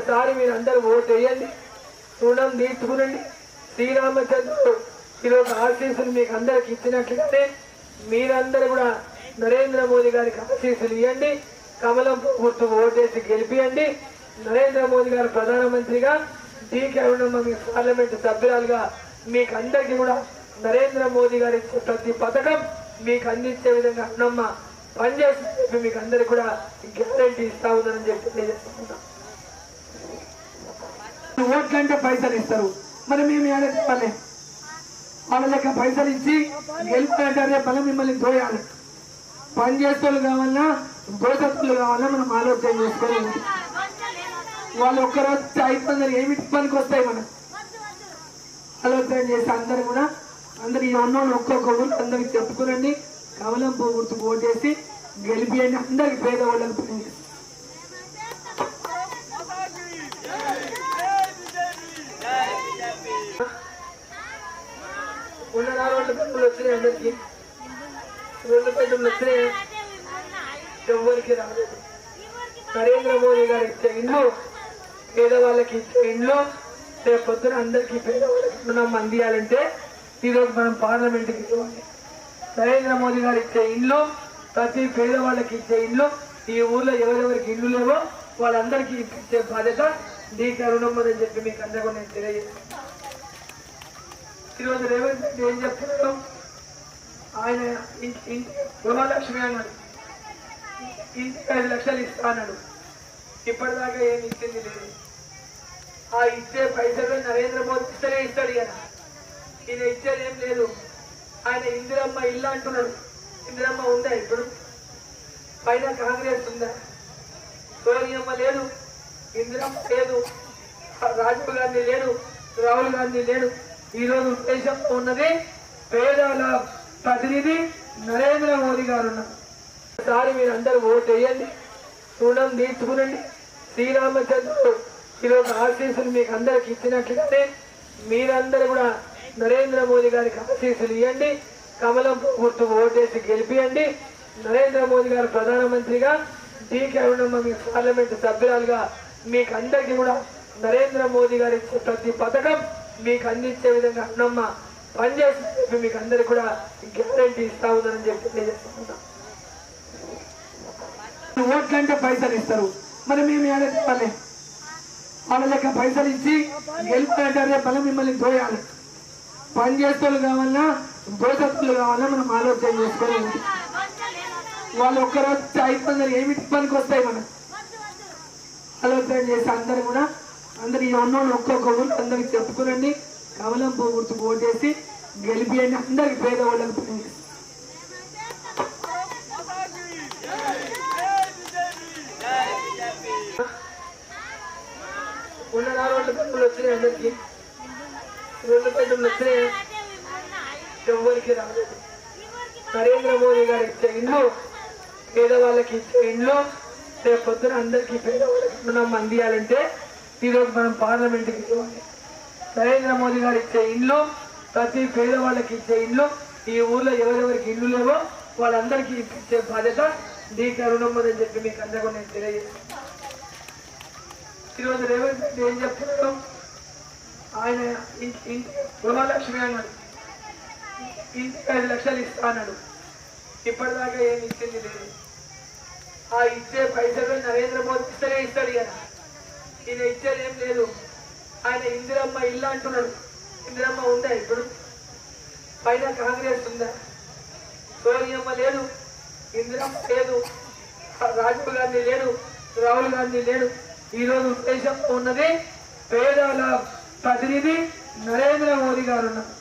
ఒకసారి మీరందరూ ఓటు వేయండి, రుణం తీర్చుకునండి. శ్రీరామచంద్రుడు ఈరోజు ఆశీస్సులు మీకు అందరికి ఇచ్చినట్లుగానే మీరందరూ కూడా నరేంద్ర మోదీ గారికి ఆశీస్సులు ఇవ్వండి. కమలం గుర్తుకు ఓటేసి గెలిపియండి. నరేంద్ర మోదీ గారు ప్రధానమంత్రిగా, డీకే అరుణమ్మ మీ పార్లమెంటు సభ్యురాలుగా మీకు అందరికీ కూడా నరేంద్ర మోదీ గారి ఇచ్చే ప్రతి పథకం మీకు అందించే విధంగా అరుణమ్మ పనిచేసి చెప్పి మీకు అందరికి కూడా గ్యారంటీ ఇస్తా ఉందని చెప్పి నేను చెప్తున్నాను. ఓట్లంటే పైసలు ఇస్తారు, మరి మేము ఏడాలి వాళ్ళ లెక్క పైసలు ఇచ్చి గెలిపారంటే మళ్ళీ మిమ్మల్ని దోయాలి. పని చేసేవాళ్ళు కావాలన్నా దోషస్తులు కావాలన్నా మనం ఆలోచన చేసుకోవాలి. వాళ్ళు ఒక్కరోజు 500 ఏమిటి పనికి వస్తాయి మనం ఆలోచన చేసి అందరు కూడా అందరు ఈ ఉన్నోళ్ళు ఒక్కొక్క ఊరు అందరికి చెప్పుకునండి. కమలం గుర్తుకు ఓటేసి గెలిపియండి. అందరికి పేదవాళ్ళకి పని చేసి ఉన్న 4 పెట్టులు వచ్చినాయి. అందరికి 2 పెట్టులు వచ్చినాయి, ఎవరికి రాలేదు. నరేంద్ర మోదీ గారు ఇచ్చే ఇండ్లు పేదవాళ్ళకి ఇచ్చే ఇండ్లు రేపు పొద్దున అందరికీ పేదవాళ్ళకి రుణం అందియాలంటే ఈరోజు మనం పార్లమెంట్కి ఇవ్వాలి. నరేంద్ర మోదీ గారు ఇచ్చే ఇండ్లు, ప్రతి పేదవాళ్ళకి ఇచ్చే ఇండ్లు, ఈ ఊర్లో ఎవరెవరికి ఇండ్లు లేవో వాళ్ళందరికీ ఇచ్చే బాధ్యత డీకే అరుణమ్మ అని చెప్పి మీకు అందరూ నేను తెలియజేస్తాను. ఈరోజు రేవంత్ రెడ్డి ఏం చెప్తున్నాడు, ఆయన గృహలక్ష్మి అన్నాడు, ఇంటికి 5 లక్షలు ఇస్తా అన్నాడు. ఇప్పటిదాకా ఏమి ఇచ్చింది లేదు. ఆ ఇచ్చే పైసలు నరేంద్ర మోదీ ఇస్తేనే ఇస్తాడు కదా, ఈయన ఇచ్చేది ఏం లేదు. ఆయన ఇందిరమ్మ ఇల్లు అంటున్నాడు. ఇందిరమ్మ ఉందా ఇప్పుడు? పైన కాంగ్రెస్ ఉందా? సోనియమ్మ లేదు, ఇందిరమ్మ లేదు, రాజీవ్ గాంధీ లేడు, రాహుల్ గాంధీ లేడు. ఈరోజు ఉద్దేశంతో ఉన్నది పేదల ప్రతినిధి నరేంద్ర మోదీ గారు ఉన్నారు. ఒకసారి మీరందరూ ఓటు వేయండి, రుణం తీర్చుకునండి. శ్రీరామచంద్రుడు ఈరోజు ఆశీస్సులు మీకు అందరికి ఇచ్చినట్లుగానే మీరందరూ కూడా నరేంద్ర మోదీ గారికి ఆశీస్సులు ఇవ్వండి. కమలం గుర్తుకు ఓటేసి గెలిపియండి. నరేంద్ర మోదీ గారు ప్రధానమంత్రిగా, డీకే అరుణమ్మ మీ పార్లమెంటు సభ్యురాలుగా మీకు అందరికీ కూడా నరేంద్ర మోదీ గారు ఇచ్చే ప్రతి పథకం మీకు అందించే విధంగా అరుణమ్మ పనిచేసి చెప్పి మీకు అందరికి కూడా గ్యారంటీ ఇస్తా ఉందని చెప్పి నేను చెప్తున్నాను. ఓట్లంటే పైసలు ఇస్తారు, మరి మేము ఏడాలి వాళ్ళ లెక్క పైసలు ఇచ్చి గెలిపారంటే మళ్ళీ మిమ్మల్ని దోయాలి. పని చేసేవాళ్ళు కావాలన్నా దోషస్తులు కావాలన్నా మనం ఆలోచన చేసుకోవాలి. వాళ్ళు ఒక్కరోజు 500 ఏమిటి పనికి వస్తాయి మనం ఆలోచన చేసి అందరు కూడా అందరు ఈ ఉన్నోళ్ళు ఒక్కొక్క ఊరు అందరికి చెప్పుకునండి. కమలం గుర్తుకు ఓటేసి గెలిపియండి. అందరికి పేదవాళ్ళకి పని చేసి ఉన్న 4 పెట్టులు వచ్చినాయి. అందరికి 2 పెట్టులు వచ్చినాయి, ఎవరికి రాలేదు. నరేంద్ర మోదీ గారు ఇచ్చే ఇండ్లు పేదవాళ్ళకి ఇచ్చే ఇండ్లు రేపు పొద్దున అందరికీ పేదవాళ్ళకి రుణం అందియాలంటే ఈరోజు మనం పార్లమెంట్కి ఇవ్వాలి. నరేంద్ర మోదీ గారు ఇచ్చే ఇండ్లు, ప్రతి పేదవాళ్ళకి ఇచ్చే ఇండ్లు, ఈ ఊర్లో ఎవరెవరికి ఇండ్లు లేవో వాళ్ళందరికీ ఇచ్చే బాధ్యత డీకే అరుణమ్మ అని చెప్పి మీకు అందరూ నేను తెలియజేస్తాను. ఈరోజు రేవంత్ రెడ్డి ఏం చెప్తున్నాడు, ఆయన గృహలక్ష్మి అన్నాడు, ఇంటికి 5 లక్షలు ఇస్తా అన్నాడు. ఇప్పటిదాకా ఏమి ఇచ్చింది లేదు. ఆ ఇచ్చే పైసలు నరేంద్ర మోదీ ఇస్తేనే ఇస్తాడు కదా, ఈయన ఇచ్చేది ఏం లేదు. ఆయన ఇందిరమ్మ ఇల్లు అంటున్నాడు. ఇందిరమ్మ ఉందా ఇప్పుడు? పైన కాంగ్రెస్ ఉందా? సోనియమ్మ లేదు, ఇందిరమ్మ లేదు, రాజీవ్ గాంధీ లేడు, రాహుల్ గాంధీ లేడు. ఈరోజు ఉద్దేశంతో ఉన్నది పేదల ప్రతినిధి నరేంద్ర మోదీ గారు ఉన్నారు.